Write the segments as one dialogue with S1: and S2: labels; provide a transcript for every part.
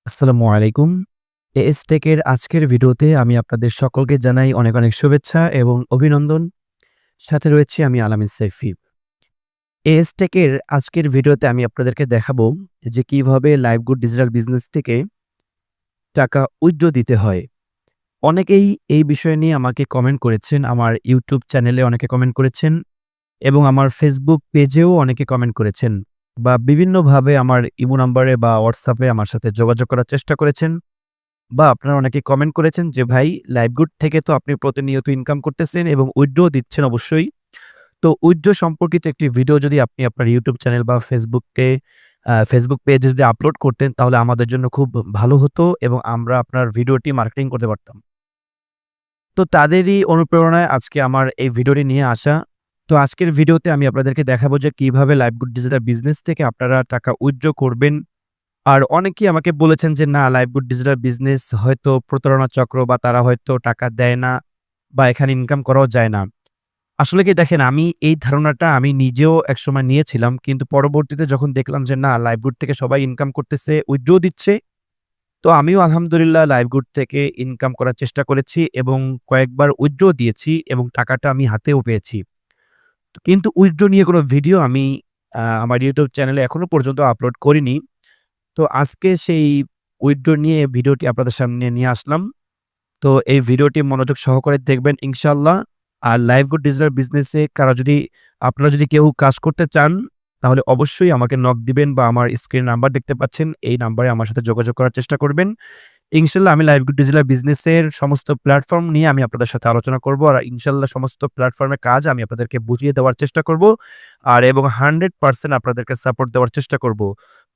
S1: আসসালামু আলাইকুম। এএস টেকের আজকের ভিডিওতে আমি আপনাদের সকলকে জানাই অনেক, অনেক শুভেচ্ছা এবং অভিনন্দন। সাথে রয়েছি আমি আলামিন সাইফি। এএস টেকের আজকের ভিডিওতে আমি আপনাদেরকে দেখাবো যে কিভাবে লাইভগুড ডিজিটাল বিজনেস থেকে টাকা উইথড্র দিতে হয়। অনেকেই এই বিষয় নিয়ে আমাকে কমেন্ট করেছেন। আমার ইউটিউব চ্যানেলে অনেকে কমেন্ট করেছেন এবং আমার ফেসবুক পেজেও অনেকে কমেন্ট করেছেন বা বিভিন্নভাবে আমার ইমো নাম্বারে বা হোয়াটসঅ্যাপে আমার সাথে যোগাযোগ করার চেষ্টা করেছেন। বা আপনারা অনেকে কমেন্ট করেছেন যে ভাই লাইভগুড থেকে তো আপনি প্রতিনিয়ত ইনকাম করতেছেন এবং উইথড্র দিচ্ছেন অবশ্যই। তো উইথড্র সম্পর্কিত একটি ভিডিও যদি আপনি আপনার ইউটিউব চ্যানেল বা ফেসবুক পেজে যদি আপলোড করতেন তাহলে আমাদের জন্য খুব ভালো হতো এবং আমরা আপনার ভিডিওটি মার্কেটিং করতে পারতাম। তো তাদেরই অনুপ্রেরণায় আজকে আমার এই ভিডিওটি নিয়ে আসা। তো আজকের ভিডিওতে আমি আপনাদেরকে দেখাবো যে কিভাবে লাইভগুড ডিজিটাল বিজনেস থেকে আপনারা টাকা উইথড্র করবেন। আর অনেকেই আমাকে বলেছেন যে না লাইভগুড ডিজিটাল বিজনেস হয়তো প্রতারণা চক্র বা তারা হয়তো টাকা দেয় না বা এখানে ইনকাম করাও যায় না। আসলে কি দেখেন আমি এই ধারণাটা আমি নিজেও একসময় নিয়েছিলাম। কিন্তু পরবর্তীতে যখন দেখলাম যে না লাইভগুড থেকে সবাই ইনকাম করতেছে, উইথড্র দিচ্ছে। তো আমিও আলহামদুলিল্লাহ লাইভগুড থেকে ইনকাম করার চেষ্টা করেছি এবং কয়েকবার উইথড্র দিয়েছি এবং টাকাটা আমি হাতেও পেয়েছি। কিন্তু উইথড্র নিয়ে কোনো ভিডিও আমি আমার ইউটিউব চ্যানেলে এখনো পর্যন্ত আপলোড করিনি। তো আজকে সেই উইথড্র নিয়ে ভিডিওটি আপনাদের সামনে নিয়ে আসলাম। তো এই ভিডিওটি মনোযোগ সহকারে দেখবেন ইনশাআল্লাহ। আর লাইভগুড ডিজিটাল বিজনেসে আপনারা যদি কেউ কাজ করতে চান, তাহলে অবশ্যই আমাকে নক দিবেন বা আমার স্ক্রিনে নাম্বার দেখতে পাচ্ছেন। এই নাম্বারে আমার সাথে যোগাযোগ করার চেষ্টা করবেন। ইনশাআল্লাহ আমি লাইভগুড ডিজিটাল বিজনেসের সমস্ত প্ল্যাটফর্ম নিয়ে আমি আপনাদের সাথে আলোচনা করব। আর ইনশাআল্লাহ সমস্ত প্ল্যাটফর্মের কাজ আমি আপনাদেরকে বুঝিয়ে দেওয়ার চেষ্টা করব। এবং 100% আপনাদেরকে সাপোর্ট দেওয়ার চেষ্টা করব।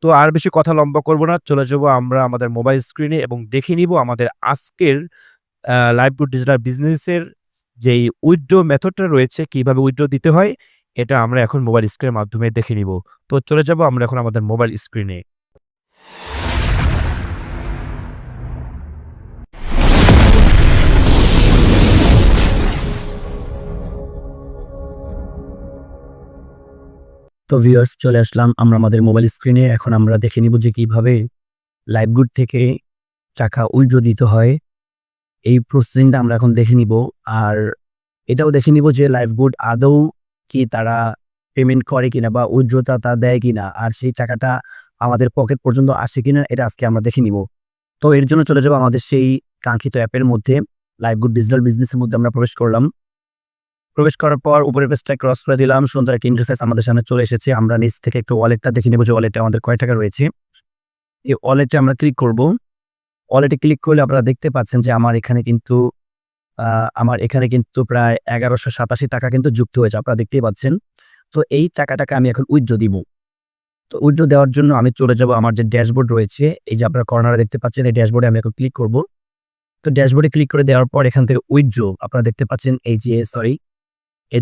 S1: তো আর বেশি কথা লম্বা করব না। চলে যাব আমরা আমাদের মোবাইল স্ক্রিনে এবং দেখে নিব আমাদের আজকের লাইভগুড ডিজিটাল বিজনেসের যেই উইথড্র মেথডটা রয়েছে, কিভাবে উইথড্র দিতে হয়, এটা আমরা এখন মোবাইল স্ক্রিনের মাধ্যমে দেখে নিব। তো চলে যাব আমরা এখন আমাদের মোবাইল স্ক্রিনে। তো ভিউয়ার্স চলে আসলাম আমরা আমাদের মোবাইল স্ক্রিনে। এখন আমরা দেখে নিব যে কিভাবে লাইভগুড থেকে টাকা উইথড্র দিতে হয়। এই প্রসেসিংটা আমরা এখন দেখে নিব। আর এটাও দেখে নিব যে লাইভগুড আদৌ কি তারা পেমেন্ট করে কিনা বা উইথড্রটা তা দেয় কিনা। আর সেই টাকাটা আমাদের পকেট পর্যন্ত আসে কিনা এটা আজকে আমরা দেখে নিব। তো এর জন্য চলে যাব আমাদের সেই কাঙ্ক্ষিত অ্যাপের মধ্যে। লাইভগুড ডিজিটাল বিজনেসের মধ্যে আমরা প্রবেশ করলাম। প্রবেশ করার পর উপরের পেজটা ক্রস করে দিলাম। সুন্দর একটা ইন্টারফেস আমাদের সামনে চলে এসেছে। আমরা নিচ থেকে একটু ওয়ালেটটা দেখে নেব যে ওয়ালেটে আমাদের কয় টাকা রয়েছে। এই ওয়ালেটে আমরা ক্লিক করব। ওয়ালেটে ক্লিক করলে আপনারা দেখতে পাচ্ছেন যে আমার এখানে কিন্তু প্রায় ১১৮৭ টাকা কিন্তু যুক্ত হয়েছে। আপনারা দেখতেই পাচ্ছেন। তো এই টাকাটাকে আমি এখন উইথড্র দিব। তো উইথড্র দেওয়ার জন্য আমি চলে যাব আমার যে ড্যাশবোর্ড রয়েছে, এই যে আপনারা কর্নারে দেখতে পাচ্ছেন এই ড্যাশবোর্ডে আমি এখন ক্লিক করব। তো ড্যাশবোর্ডে ক্লিক করে দেওয়ার পর এখান থেকে উইথড্র আপনারা দেখতে পাচ্ছেন এই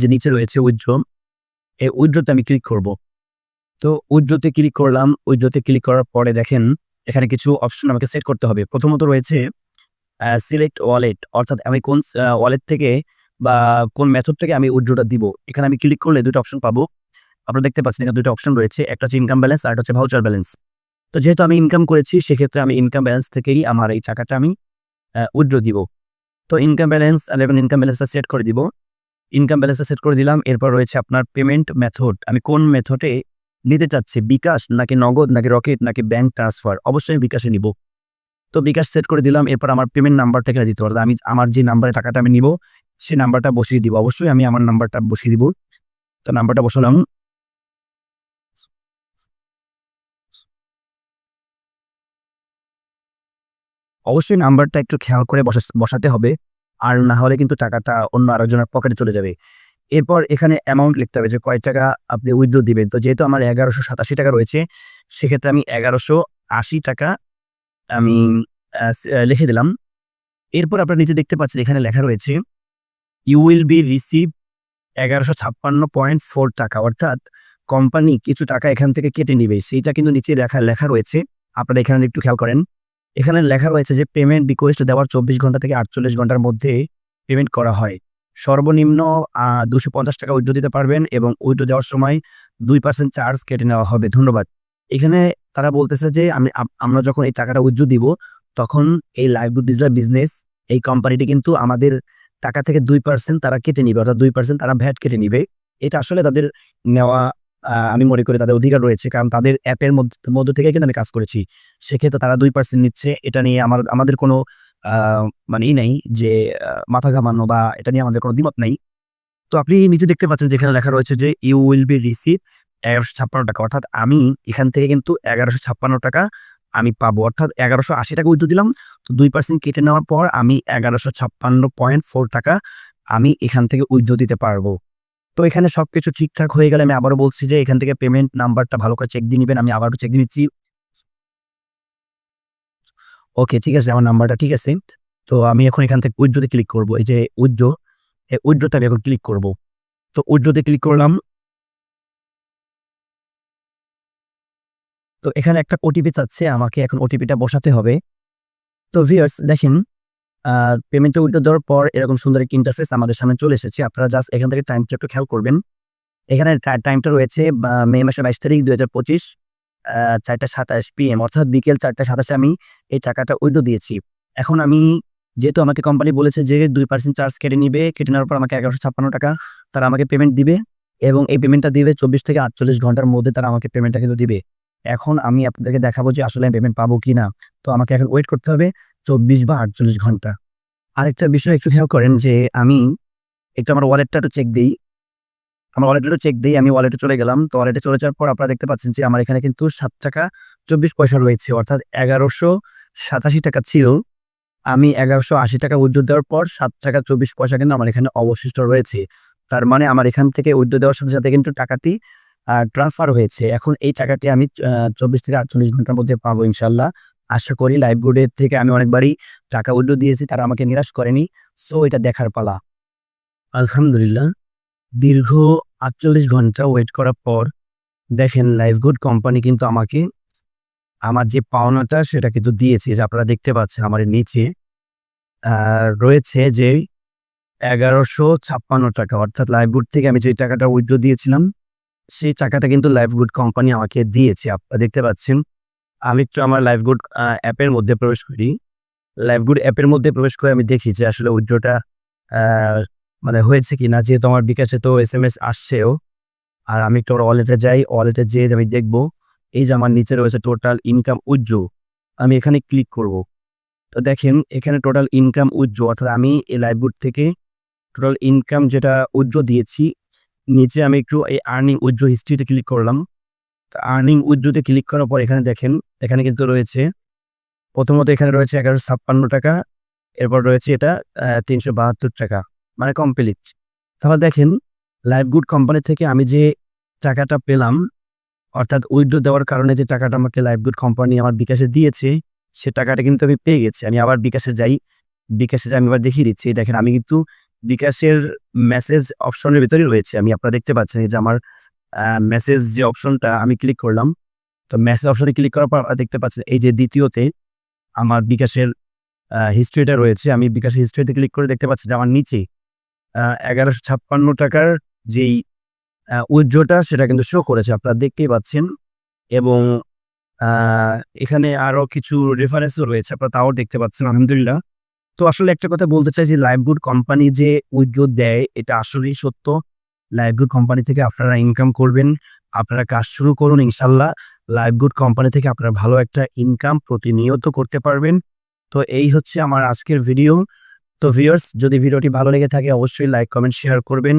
S1: যে নিচে রয়েছে উইথড্র। এই উইথড্রতে আমি ক্লিক করব। তো উইথড্রতে ক্লিক করলাম। উইথড্রতে ক্লিক করার পরে দেখেন এখানে কিছু অপশন আমাকে সেট করতে হবে। প্রথমত রয়েছে সিলেক্ট ওয়ালেট, অর্থাৎ আমি কোন ওয়ালেট থেকে বা কোন মেথড থেকে আমি উইথড্রটা দিব। এখানে আমি ক্লিক করলে ২ টা অপশন পাবো। আপনারা দেখতে পাচ্ছেন এখানে ২ টা অপশন রয়েছে। একটা হচ্ছে ইনকাম ব্যালেন্স, আরেকটা হচ্ছে ভাউচার ব্যালেন্স। তো যেহেতু আমি ইনকাম করেছি সেক্ষেত্রে আমি ইনকাম ব্যালেন্স থেকেই আমার এই টাকাটা আমি উইথড্র দিব। তো ইনকাম ব্যালেন্স ইনকাম ব্যালেন্সটা সেট করে দিব। ইনকাম ব্যালেন্সটা সেট করে দিলাম। এরপর রয়েছে আপনার পেমেন্ট মেথড। আমি কোন মেথডে নিতে চাচ্ছি, বিকাশ নাকি নগদ নাকি রকেট নাকি ব্যাংক ট্রান্সফার। অবশ্যই আমি বিকাশে নিব। তো বিকাশ সেট করে দিলাম। এরপর আমার পেমেন্ট নাম্বারটা এখানে দিতে হবে। আমি আমার যে নাম্বারে টাকাটা আমি নিব সেই নাম্বারটা বসিয়ে দিব। অবশ্যই আমি আমার নাম্বারটা বসিয়ে দিব। তো নাম্বারটা বসালাম। অবশ্যই নাম্বারটা একটু খেয়াল করে বসাতে হবে। আর না হলে কিন্তু টাকাটা অন্য আরেকজনের পকেটে চলে যাবে। এরপর এখানে অ্যামাউন্ট লিখতে হবে যে কয় টাকা আপনি উইথড্র দিবেন। তো যেহেতু আমার ১১৮৭ টাকা রয়েছে, সেক্ষেত্রে আমি ১১৮০ টাকা আমি লিখে দিলাম। এরপর আপনারা নিচে দেখতে পাচ্ছেন এখানে লেখা রয়েছে ইউ উইল বি রিসিভ ১১৫৬.৪ টাকা, অর্থাৎ কোম্পানি কিছু টাকা এখান থেকে কেটে নিবে। সেইটা কিন্তু নিচে লেখা রয়েছে। আপনারা এখানে একটু খেয়াল করেন। এখানে লেখা রয়েছে যে পেমেন্ট রিকোয়েস্ট দেওয়ার ২৪ ঘন্টা থেকে ৪৮ ঘন্টার মধ্যে পেমেন্ট করা হয়। সর্বনিম্ন ৳২৫০ উইথড্র দিতে পারবেন এবং উইথড্র দেওয়ার সময় ২% চার্জ কেটে নেওয়া হবে। ধন্যবাদ। এখানে তারা বলতেছে যে আমরা যখন এই টাকাটা উইথড্র দিব, তখন এই লাইভগুড ডিজিটাল বিজনেস এই কোম্পানিটি কিন্তু আমাদের টাকা থেকে 2% তারা কেটে নিবে, অর্থাৎ 2% তারা ভ্যাট কেটে নিবে। এটা আসলে তাদের নেওয়া, আমি মনে করি তাদের অধিকার রয়েছে, কারণ তাদের অ্যাপের মধ্য থেকে কিন্তু আমি কাজ করেছি। সেক্ষেত্রে তারা 2% নিচ্ছে। এটা নিয়ে আমাদের কোনো মানে নেই যে মাথা ঘামানো বা এটা নিয়ে আমাদের কোনো দ্বিমত নেই। তো আপনি নিচে দেখতে পাচ্ছেন যেখানে লেখা রয়েছে যে ইউ উইল বি রিসিভ ১১৫৬ টাকা, অর্থাৎ আমি এখান থেকে কিন্তু ১১৫৬ টাকা আমি পাবো, অর্থাৎ ১১৮০ টাকা উইথড্র দিলাম। তো 2% কেটে নেওয়ার পর আমি ১১৫৬.৪ টাকা আমি এখান থেকে উইথড্র দিতে পারবো। তো এখানে সবকিছু ঠিকঠাক হয়ে গেলে আমি আবারও বলছি যে এখান থেকে পেমেন্ট নাম্বারটা ভালো করে চেক দিয়ে নিবেন। আমি আবারও চেক দিয়ে নিচ্ছি। ওকে, ঠিক আছে, আমার নাম্বারটা ঠিক আছে। তো আমি এখন এখান থেকে উইথড্রতে ক্লিক করব। এই যে উইথড্র, এই উইথড্রতে আমি এখন ক্লিক করব। তো উইথড্রতে ক্লিক করলাম। তো এখানে একটা ওটিপি চাচ্ছে, আমাকে এখন ওটিপিটা বসাতে হবে। তো ভিউয়ার্স দেখেন, পেমেন্টটা উইথড্র দেওয়ার পর এরকম সুন্দর একটা ইন্টারফেস আমাদের সামনে চলে এসেছে। আপনারা জাস্ট এখান থেকে টাইমটা একটু খেয়াল করবেন। এখানে টাইমটা রয়েছে মে মাসের 22 তারিখ 2025, 4:27 PM, অর্থাৎ বিকেল 4:27 আমি এই টাকাটা উইথড্র দিয়েছি। এখন আমি যেহেতু আমাকে কোম্পানি বলেছে যে 2% চার্জ কেটে নিবে, কেটে নেওয়ার পর আমাকে ১১৫৬ টাকা তারা আমাকে পেমেন্ট দিবে, এবং এই পেমেন্টটা দিবে 24 থেকে 48 ঘন্টার মধ্যে তারা আমাকে পেমেন্টটা কিন্তু দিবে। এখন আমি আপনাদেরকে দেখাবো যে আসলে আমি পেমেন্ট পাবো কিনা। তো আমাকে এখন ওয়েট করতে হবে 24 বা 48 ঘন্টা। আরেকটা বিষয় একটু খেয়াল করেন যে আমি একটু আমার ওয়ালেটটা একটু চেক দিই। আমি ওয়ালেটে চলে গেলাম। তো ওয়ালেটে চলে যাওয়ার পর আপনারা দেখতে পাচ্ছেন যে আমার এখানে কিন্তু 7 টাকা 24 পয়সা রয়েছে, অর্থাৎ ১১৮৭ টাকা ছিল। আমি ১১৮০ টাকা উইথড্র দেওয়ার পর 7 টাকা 24 পয়সা কিন্তু আমার এখানে অবশিষ্ট রয়েছে। তার মানে আমার এখান থেকে উইথড্র দেওয়ার সাথে, সাথে কিন্তু টাকাটি ট্রান্সফার হয়েছে। এখন এই টাকাটি আমি 24 থেকে 48 ঘন্টার মধ্যে পাবো ইনশাআল্লাহ। আশা করি লাইভগুডের থেকে আমি অনেকবারই টাকা উইথড্র দিয়েছি, তারা আমাকে নিরাশ করেনি। সো এটা দেখার পালা। আলহামদুলিল্লাহ, দীর্ঘ ৪৮ ঘন্টা ওয়েট করার পর দেখেন লাইভগুড কোম্পানি কিন্তু আমাকে আমার যে পাওনাটা সেটা কিন্তু দিয়েছে। যে আপনারা দেখতে পাচ্ছেন আমার নিচে রয়েছে যে ১১৫৬ টাকা, অর্থাৎ লাইভগুড থেকে আমি যে টাকাটা উইথড্র দিয়েছিলাম সেই টাকাটা কিন্তু লাইভগুড কোম্পানি আমাকে দিয়েছে। আপনারা দেখতে পাচ্ছেন। আমি একটু আমার লাইভগুড অ্যাপের মধ্যে প্রবেশ করি। লাইভগুড অ্যাপের মধ্যে প্রবেশ করে আমি দেখি যে আসলে উইথড্রটা মানে হয়েছে কিনা, যেহেতু আমার বিকাশে তো SMS আসছেও। আর আমি একটু আমার ওয়ালেটে যাই, ওয়ালেটে যেয়ে আমি দেখব এই যে আমার নিচে রয়েছে টোটাল ইনকাম উইথড্র। আমি এখানে ক্লিক করব। তো দেখেন এখানে টোটাল ইনকাম উইথড্র, অর্থাৎ আমি এই লাইভগুড থেকে টোটাল ইনকাম যেটা উইথড্র দিয়েছি, নিচে আমি একটু এই আর্নিং উইথড্র হিস্ট্রিতে ক্লিক করলাম। তো আর্নিং উইথড্রতে ক্লিক করার পর এখানে দেখেন, এখানে কিন্তু রয়েছে প্রথমত এখানে রয়েছে ১১৫৬ টাকা, এরপর রয়েছে এটা ৩৭২ টাকা, মানে কমপ্লিট। তাহলে দেখেন লাইভগুড কোম্পানি থেকে আমি যে টাকাটা পেলাম, অর্থাৎ উইথড্র দেওয়ার কারণে যে টাকাটা আমাকে লাইভগুড কোম্পানি আমার বিকাশে দিয়েছে, সে টাকাটা কিন্তু আমি পেয়ে গেছি। আমি আবার বিকাশে যাই, আমি আবার দেখিয়ে দিচ্ছি। দেখেন আমি কিন্তু বিকাশের মেসেজ অপশনের ভিতরেই রয়েছে। আপনারা দেখতে পাচ্ছেন এই যে আমার মেসেজ যে অপশনটা আমি ক্লিক করলাম। তো মেসেজ অপশনে ক্লিক করার পর আপনারা দেখতে পাচ্ছেন এই যে দ্বিতীয়তে আমার বিকাশের হিস্ট্রিটা রয়েছে। আমি বিকাশের হিস্ট্রিতে ক্লিক করে দেখতে পাচ্ছি যে আমার নিচে ১১৫৬ টাকার যেই উইথড্রটা সেটা কিন্তু শো করেছে, আপনারা দেখতেই পাচ্ছেন। এবং এখানে আরো কিছু রেফারেন্সও রয়েছে, আপনারা তাও দেখতে পাচ্ছেন আলহামদুলিল্লাহ। তো আসলে একটা কথা বলতে চাই যে লাইভগুড কোম্পানি যে উইথড্র দেয় এটা আসলেই সত্য। লাইভগুড কোম্পানি থেকে আপনারা ইনকাম করবেন, আপনারা কাজ শুরু করুন ইনশাল্লাহ। লাইভগুড কোম্পানি থেকে আপনারা ভালো একটা ইনকাম প্রতিনিয়ত করতে পারবেন। তো এই হচ্ছে আমার আজকের ভিডিও। তো ভিউয়ার্স, যদি ভিডিওটি ভালো লেগে থাকে অবশ্যই লাইক, কমেন্ট, শেয়ার করবেন।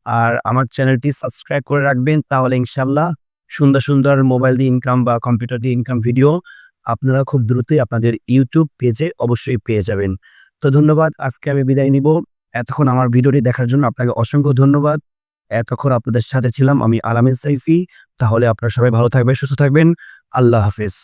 S1: আর আমার চ্যানেলটি সাবস্ক্রাইব করে রাখবেন, তাহলে ইনশাল্লাহ সুন্দর সুন্দর মোবাইল দিয়ে ইনকাম বা কম্পিউটার দিয়ে ইনকাম ভিডিও আপনারা খুব দ্রুতই আপনাদের ইউটিউব পেজে অবশ্যই পেয়ে যাবেন। তো ধন্যবাদ, আজকে আমি বিদায় নিব। এতক্ষণ আমার ভিডিওটি দেখার জন্য আপনাকে অসংখ্য ধন্যবাদ। এতক্ষণ আপনাদের সাথে ছিলাম আমি আলামিন সাইফি। তাহলে আপনারা সবাই ভালো থাকবেন, সুস্থ থাকবেন। আল্লাহ হাফেজ।